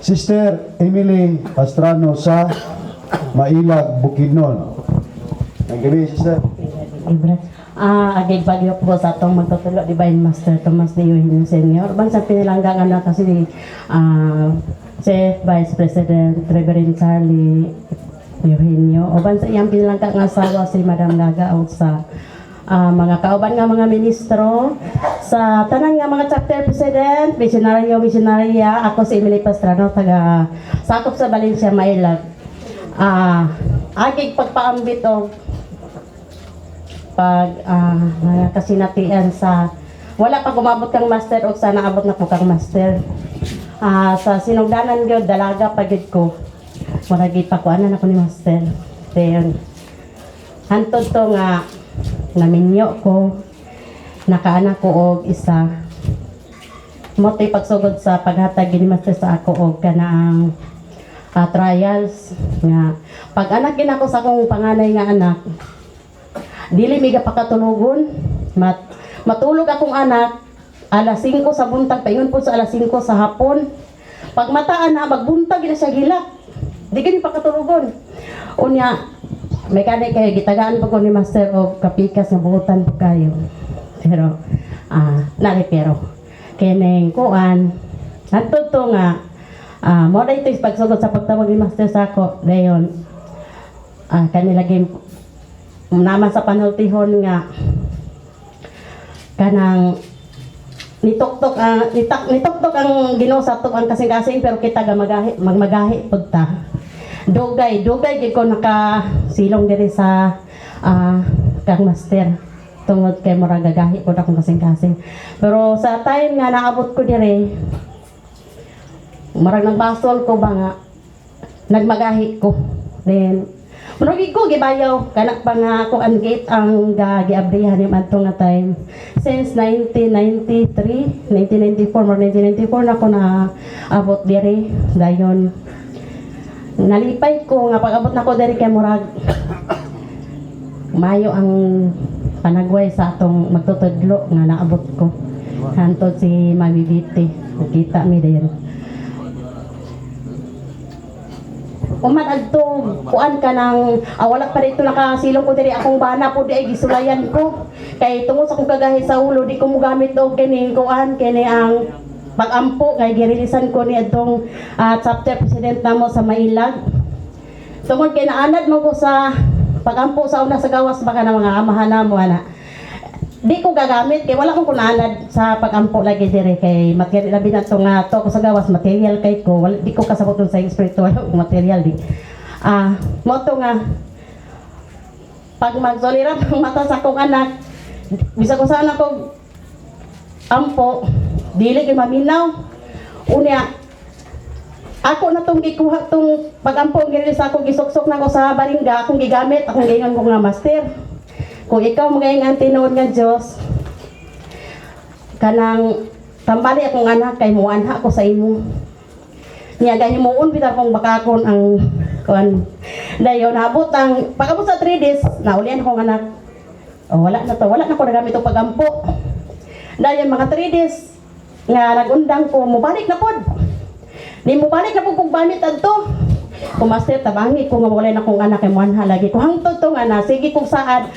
Sister Emily Pastrano sa Mailag, Bukidnon. Ang gabi, Sister. Agay bagyo po sa atong magtutulo Divine Master Tomas de Eugenio Sr. Bang sa pinilanggangan na kasi Chief Vice President Reverend Charlie Eugenio. O ban sa iyang pinilanggang asawa si Madam Gaga o sa mga kauban nga mga ministro, sa tanan nga mga chapter president, missionarya, ako si Emily Pastrano, taga sakop sa Valencia, Mailag. Agig pagpaambit o kasinatian sa wala pa gumabot kang master o sana abot na po kang master. Sa sinugdanan gyud dalaga pagid ko. Maragi pa ko ana ako ni master. Then hantod to nga naminyo ko nakaanak ko og isa. Motoy pagsugod sa paghatag ni master sa ako og kanaang trials nga pag anak gid ako sa akong panganay nga anak. Dili miga pakatulogon. Matulog akong anak alas 5 sa buntag, paingon po sa alas 5 sa hapon. Pag mataan na magbuntag na siya gilak. Di gani pakatulogon. Unya may kanay kayo gitagaan pa ko ni master og kapikas nga buutan po kayo. Pero pero keneng kuan adto to nga mo dayto pagsugod sa pagtawag ni master sa ako dayon kanila game naman sa panultihon nga kanang nituktok ang Ginoo sa tukang kasing-kasing pero kita ga magmagahi pud ta. Dugay gid ko nakasilong diri sa kang master tungod kay murag gagahi pud akong kasing-kasing. Pero sa time nga naabot ko diri murag nagbasol ko ba nga nagmagahi ko. Then Murag ko gibayaw kanak pa nga ako ang gate ang giabrihan ni adto nga time since 1993, 1994 na ako na abot diri dayon nalipay ko nga pag-abot na ko diri kay murag mayo ang panagway sa atong magtutudlo nga naabot ko hantod si Mami Biti nakita mi diri. Uman adto kuan ka nang wala pa dito nakasilong ko diri akong bana po di ay gisulayan ko kay tungod sa akong kagahi sa ulo di ko mo gamit og kini kuan kini ang pag-ampo kay girilisan ko ni adtong chapter president namo sa Mailag tungod kay naanad mo ko sa pag-ampo sa una sa gawas baka na mga amahan namo ana di ko gagamit kay wala ko kunanad sa pag-ampo lagi dire kay material labi na to nga to ko sa gawas material kay ko wala di ko kasabot sa spiritual material di mo to nga pag magsolira ang mata sa akong anak bisa ko sana ko ampo dili kay maminaw unya ako na tong gikuha tong pag-ampo gili sa akong gisuksok na ko sa baringga akong gigamit akong giingon ko nga master. Kung ikaw magayang tinuod nga Diyos kanang tambali akong anak kay muanha ko sa imo niya gahimuon bitar kong bakakon ang kuan dayon habot ang pag-abot sa 3 days naulian akong anak wala na ko nagamit og pagampo dayon mga 3 days nga nagundang ko mubalik na pod ni mubalik na pod kung bamit adto Master tabangi ko nga wala na kong anak kay muanha lagi ko hangtod to nga na sige kong saad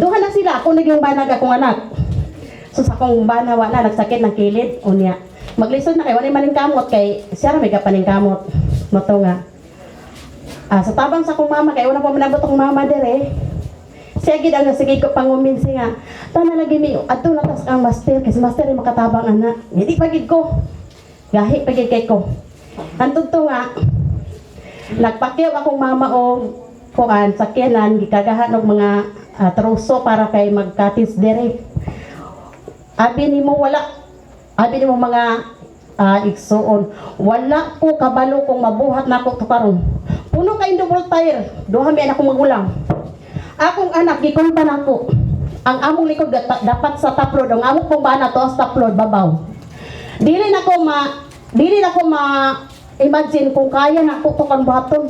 duha na sila ako nagyong banag akong anak so sa akong bana wala nagsakit ng kilid unya maglisod na kay wala maning kamot kay siya ra may kapaning kamot mo to nga sa tabang sa akong mama kay una pa manabot ang mama dire siya gid ang sige ko panguminsi nga tana lagi mi adto na tas ang master kasi master ay makatabang anak hindi pagid ko gahi pagid kay ko hantod to nga nagpakyaw akong mama o kuan sakyanan gikagahan og mga truso para kay magkatis dire. Abi nimo mga igsuon wala ko kabalo kung mabuhat nako to karon. Puno kay double tire, duha mi anak kong magulang. Akong anak gikulban nako. Ang among likod dapat sa top load, ang among pong bana to sa top load babaw. Dili na ko imagine kung kaya na ko kan baton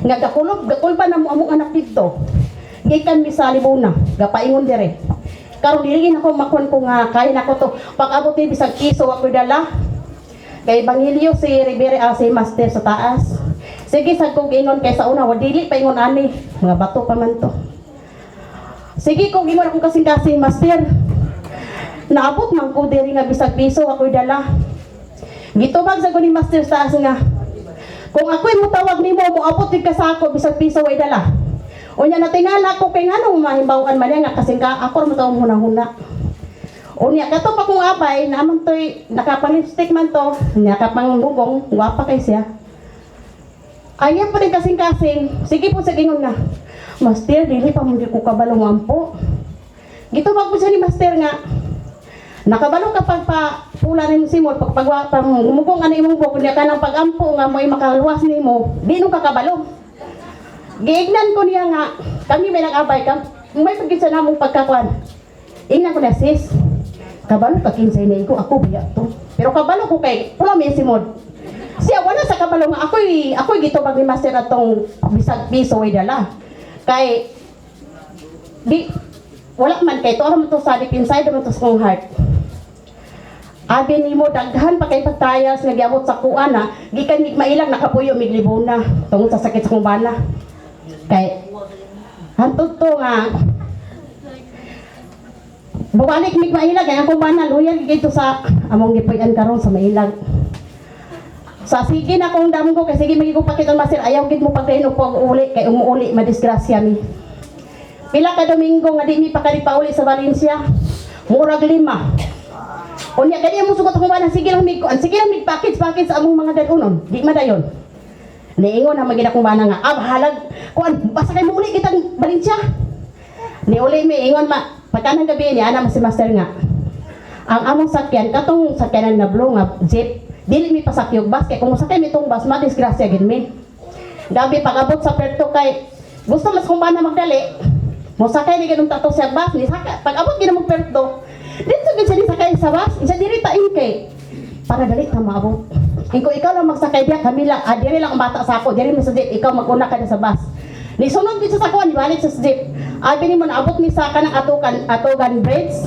nga gakul pa na mo among anak dito gikan mi sa Libuna gapaingon dire karon dili na ko makon ko nga kaya na ko to pag abot ni bisag kiso ako dala Kay Bangilyo si Rivera si master sa taas. Sige sad kog ingon kay sa una wa dili pa ingon ani, mga bato pa man to. Sige kog ingon akong kasing-kasing master. Naabot man ko diri nga bisag piso ako'y dala. Gitubag sa ko ni master sa taas nga. Kung ako'y mutawag nimo moabot gid ka sa ako bisag piso way dala. Unya natingala ko kay nganong mahimbawan man nga kasing ka ako mo taong hunahuna. Unya kato pa kong abay naman to'y nakapalipstick man to, nakapanggugong, guwapa kay siya. Ayan pa rin kasing-kasing, sige po sa gingon nga. Master, dili pa hindi ko kabalong ampo. Gitubag po siya ni master nga. Nakabalo kapag pa pula ni simod pag umugong ani imong buhok niya kanang pagampo nga mo'y makaluwas nimo di nung kakabalo. Giignan ko niya nga kami may nag-abay may pagkisa namong pagkakuan. Ingnan ko na sis. Kabalo ka kinsay na ko ako biya to. Pero kabalo ko kay pula mi simod. Siya wala sa kabalo nga ako'y gitubag ni master atong bisag piso way dala. Kay di wala man kay to aram to sa deep inside man to sa kong heart. Abi nimo daghan pa kay pagtayas nga giabot sa kuana, gikan mig mailang nakapuyo mig libona tungod sa sakit sa kong bana. Kay hantud to nga bumalik mig mailang kay akong bana loyal gito sa among gipuy-an karon sa mailang. Sa sige na kung damgo kay sige magi ko pakita master ayaw gid mo pagdayon og uli kay umuuli madisgrasya mi. Pila ka Domingo nga di mi pa kani pauli sa Valencia. Murag 5. Unya kaya mo sugot ko man sige lang mig package sa among mga dadunon. Di madayon. Niingon na magina kong bana nga halag kuan basta kay muli kitang Valencia. Ni uli mi ingon pagkanang gabi ni ana si master nga. Ang among sakyan katong sakyanan na blue nga jeep dili mi pasakyog bus kay kung sakay mi tong bus madisgrasya gid mi. Gabi pagabot sa Puerto kay gusto mas kong bana magdali. Mosakay ni ganung tato sa bus ni saka pag-abot gid mo Puerto. Dito gid siya sakay sa bus, isa diri ta kay para dali ta maabot. Kung ikaw lang magsakay diya kami lang diri lang ang bata sa ako, diri mi sa jeep ikaw maguna ka sa bus. Ni sunod gid sa sakwan balik sa jeep. Abi ni mo naabot ni sa kanang atugan bridge.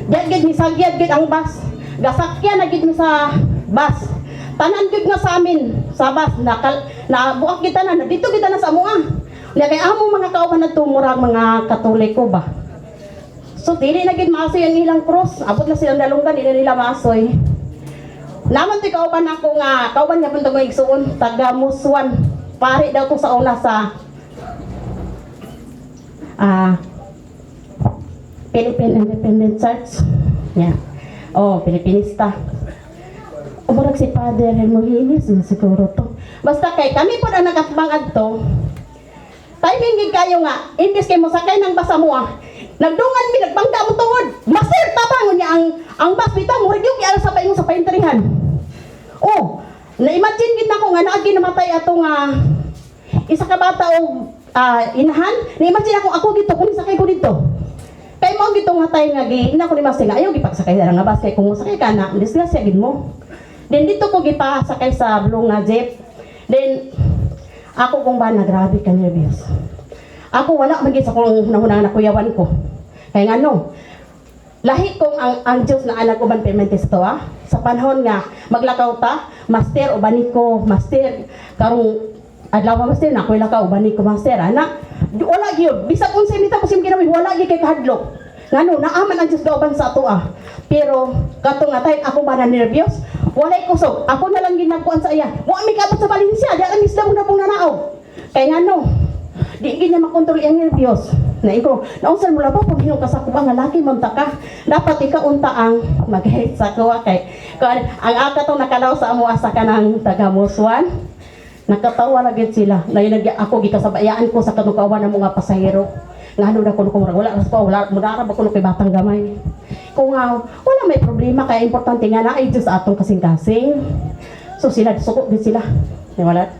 Diyan gid ni sagyad gid ang bus. Gasakyan na gid mi sa bus. Tanan gid nga sa amin sa bus na buak kita na dito kita na sa amuha. Na kay among mga kauban na tumurag mga Katoliko ba. So dili na gid maasoy ang ilang cross, abot na silang dalunggan dili nila maasoy. Naman ti kauban ako nga kauban nga puntong igsuon taga Muswan. Pare daw to sa una sa Philippine Independent Church. Yeah. Oh, Pilipinista. Umurag si Father Hermogenes siguro to. Basta kay kami po na nagatbangad to. Timing gid kayo nga, imbis kay mo sakay ng basa mo nagdungan mi nagbangga mo tuhod. Master tabangon niya ang bus bitaw mo yung giara sa paingon sa painterihan. Oh, na-imagine gid nako nga naagi namatay atong isa ka bata og inahan. Na-imagine ako dito kung sakay ko dito. Kay mo gito nga tay nga gi ina ko ni master nga ayaw gipagsakay ra nga bus kay kung sakay ka na disgrasya gid mo. Then dito ko gipasakay sa blue nga jeep. Then ako kung ba na grabe ka nervyos. Ako wala maging sa kung hunahunang nakuyawan ko. Kaya nga no, lahi kong ang Diyos na anak uban permentes to sa panahon nga maglakaw ta, master ubani ko, master karong adlaw master na koy lakaw ubani ko master ana. Wala gyud, bisag unsay mita ko sim ginawi wala gyud kay kahadlok. Ngano naaman ang Diyos kauban sa ato Pero katong nga tay ako ba na nervyos? Walay kusog. Ako na lang ginagkuan sa iya. Wa mi kabot sa Valencia, di alam isda mo na pong nanaaw. Kaya nga no, di gid na makontrol ang nervyos. Na iko, naunsan mo lang po kung hinong kasakubang nga laki monta ka. Dapat ikaw unta ang mag-hate sa kuha kay. Kung ang akatong nakalaw sa amo asa ka ng taga Muswan. Nakatawa na gid sila. Nainagya ako gikasabayaan ko sa katong kawan ng mga pasahero. Ngano na kuno wala mudara ba kuno kay batang gamay. Kung wala may problema kaya importante nga na ay Diyos atong kasing-kasing. So sila suko gid sila. Wala.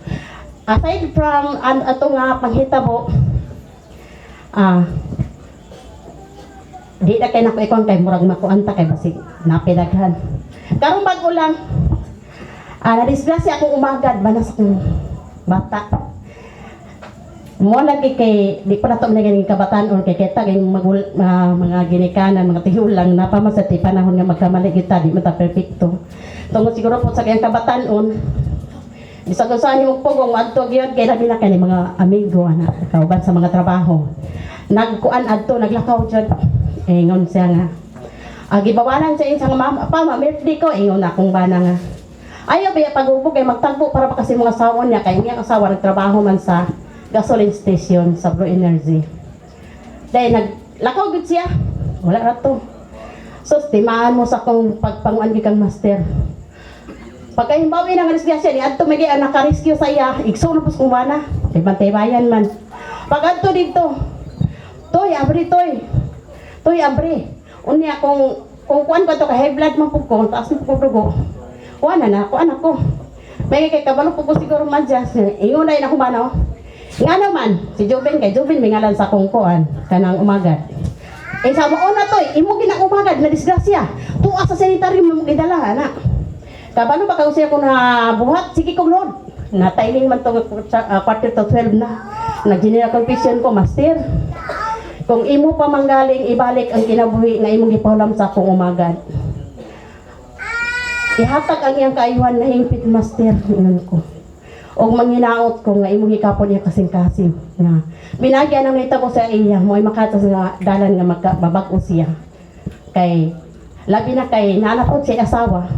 Aside from atong panghitabo di na kay nako ikon kay murag makuanta kay basig napidaghan. Karong bag-o lang na-disgrasya akong umagad banas akong bata. Mo lagi kay di pa nato naging kabataan or kay kita kay mga ginikanan mga tihul lang napamasati panahon nga magkamali kita di mata perfecto. tungod siguro po sa kayang kabatanon, bisag kung saan yung pugong adto gyud kay labi na kay mga amigo ana kauban sa mga trabaho. Nagkuan adto naglakaw jud. Ingon siya nga. Gibawalan sa isang mama pa birthday ko ingon akong bana nga. Ayaw biya pagubog kay magtagbo para pa kasi mga asawa niya kay iyang asawa nagtrabaho man sa gasoline station sa Blue Energy. Dahil naglakaw gud siya. Wala ra to. So timaan mo sa kong pagpanguan kang master. Pagkahimbawi ng disgrasya ni adto may ang naka-rescue sa iya, igso na pus kung bana, kay bantay bayan man. Pag adto dito, toy abre. Unya kung kuan ko to ka high blood man pug ko, taas mo pug dugo. Kuan ako. May kay kabalo pug ko siguro madjas. Ingon na ako bana. Nga naman, si Joven may ngalan sa kong kuan kanang umagad. Sa mo na toy, imo ginagumagad na disgrasya. Tuwa sa sanitary mo gidala na. Kabalo ba siya ko na buhat? Sige kong Lord. Na timing man to quarter to 12 na. Nag-general confession ko, master. Kung imo pa manggaling ibalik ang kinabuhi na imong gipahulam sa akong umagad. Ihatag ang iyang kaayuhan na hingpit, master. Inon ko. O manginaot ko nga imong hikapon niya kasing-kasing. Na binagyan ang nita ko sa iya, mo ay makatas nga dalan nga babag-o siya. Kay, labi na kay nanapot siya asawa.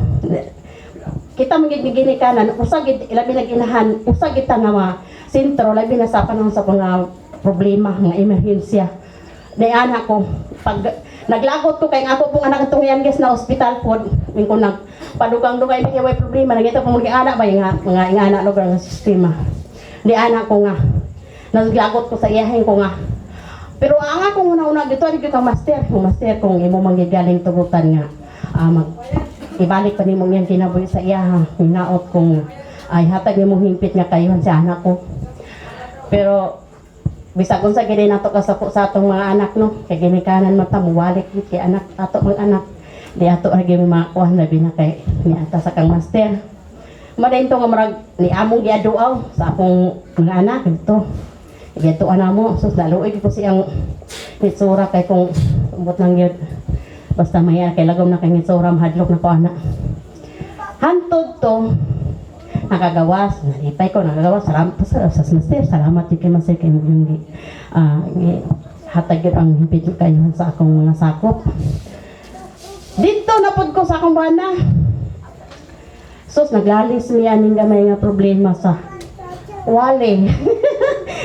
Kita magiging kanan, usagid labi na ginahan, usagid ta nga mga sentro, labi na sa panahon sa mga problema, mga emerhensya. Dahil anak ko, pag naglagot ko kay ako pong anak itong youngest na hospital po, yung ko nagpadugang-dugay may may problema, nagito po mga anak ba yung mga anak lugar ng sistema. Di anak ko nga, naglagot ko sa iyahin ko nga. Pero ang ako una-una dito, rin kang master kung imo manggigaling tugutan nga, ibalik pa ni mong yan kinabuhi sa iya ha. Hinaot kong ay hatag ni mong himpit nga kayuhan sa anak ko. Pero bisag unsa gid nato ka sa atong mga anak no. Kay ginikanan mata muwalik gid kay anak ato mga anak. Di ato ra gyud makuha labi na kay ni ata sa kang master. Madayon to nga marag ni among giaduaw sa akong mga anak dito. Giatuan namo sus laluoy ko siyang itsura kay kung umot lang gyud. Basta maya kay lagom na kay ngitsura mahadlok na ko ana. Hantod to nakagawas, nalipay ko nakagawas salamat sa master, salamat kay master kay yung hatag yun ang himpit kayo sa akong mga sakop. Dito napod ko sa akong bana. Sus naglalis mi aning gamay nga problema sa wali.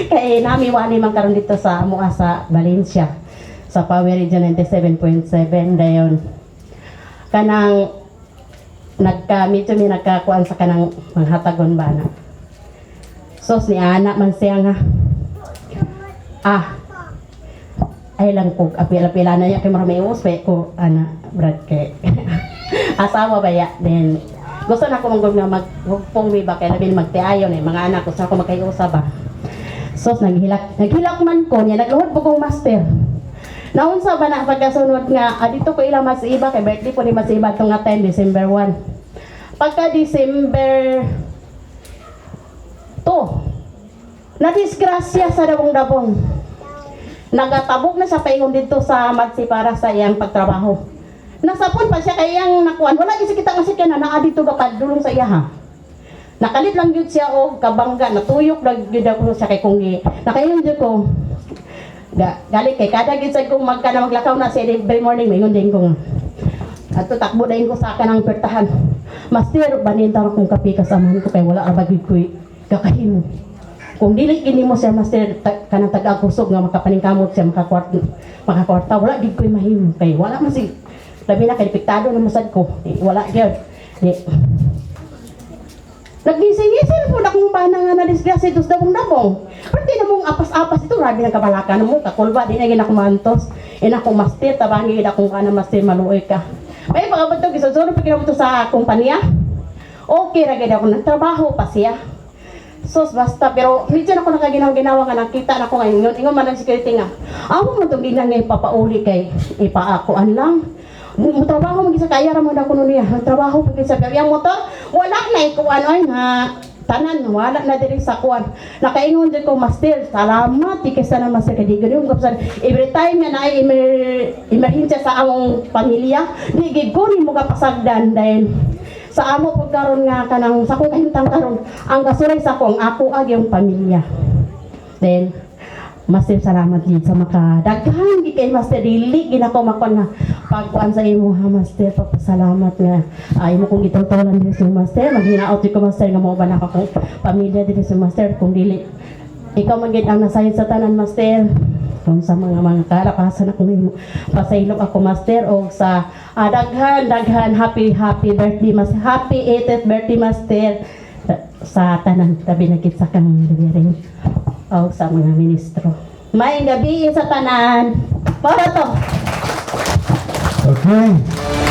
Kay nami wali man karon dito sa amo sa Valencia. Sa Power Region 97.7 dayon kanang medyo may nagkakuan sa kanang manghatagon bana. Sos ni anak man siya nga ay lang ko apil-apila na niya kay maraming uspe ko ana brad kay asawa ba ya then gusto na ko manggod nga magpong mi ba kay labi magtiayon mga anak ko sa ako magkayusa ba. Sos naghilak man ko niya nagluhod po kong master. Naunsa ba na pagkasunod nga, dito ko ilang mas iba, kay birthday po ni mas iba itong nga 10, December 1. Pagka December 2, nadisgrasya sa dabong-dabong. Nagatabog na siya paingon dito sa Matsi para sa iyang pagtrabaho. Nasapon pa siya kay iyang nakuan. Wala kasi kita nga siya na dito ka kadulong sa iya ha. Nakalit lang yun siya o kabangga, natuyok lang yun ako siya kay Kungi. Nakayon yun ko. Gali kay kada gid sad kong maglakaw na sa every morning may din ko. Ato takbo dayon ko sa kanang pertahan. Master banin taro kong kape kasamahan ko kay wala ra bagid ko kakahimo. Kung dili kini mo siya master kanang taga-kusog nga makapaningkamot siya makakwarta wala gid ko mahimo kay wala man si labi na kay piktado na masad ko. Wala gyud. Naggising-gising po na kung bana nga na disgrasya ito sa dabong-dabong. Pati na mong apas-apas ito, grabe ng kabalakan mo, kakulba, di na gina kumantos. Ina kong master, tabangi gina kung kana master, maluoy ka. May pagkabot ito, gisodoro pa gina ito sa kumpanya. Okay, ragay na ako, nagtrabaho pa siya. Sos, basta, pero medyo na ako nakaginawa-ginawa ka, nakita na ako ngayon. Ingon man ang security nga. Ako mo itong ginang nga ipapauli kay ipaakuan lang. Trabaho mag-isa kaya raman ako nun niya. Trabaho mag-isa pero yung motor wala na ikuan ay na tanan wala na diri sa kuan. Nakaingon din ko master salamat ikisa na master kay gani kapsan every time na ay emerhensya sa among pamilya di gid ko nimo kapasagdan dahil sa amo pag karon nga kanang sa kong kahimtang karon ang gasulay sa ako ang ako ag yung pamilya. Then Master, salamat din sa makadaghan di kay Master, dili ginako makon na pagkuan sa imo ha Master. Papasalamat nga ay mo kong gitutulan din sa Master, maghinaot ko Master nga mo ba na akong pamilya din sa Master, kung dili ikaw man gid ang nasayod sa tanan Master. Kung sa mga kalakasan ako ngayon, pasailok ako Master, o sa daghan happy birthday Master, happy 80th birthday Master sa tanan tabi na sa kang liwering o sa mga ministro. May gabi sa tanan para to. Okay.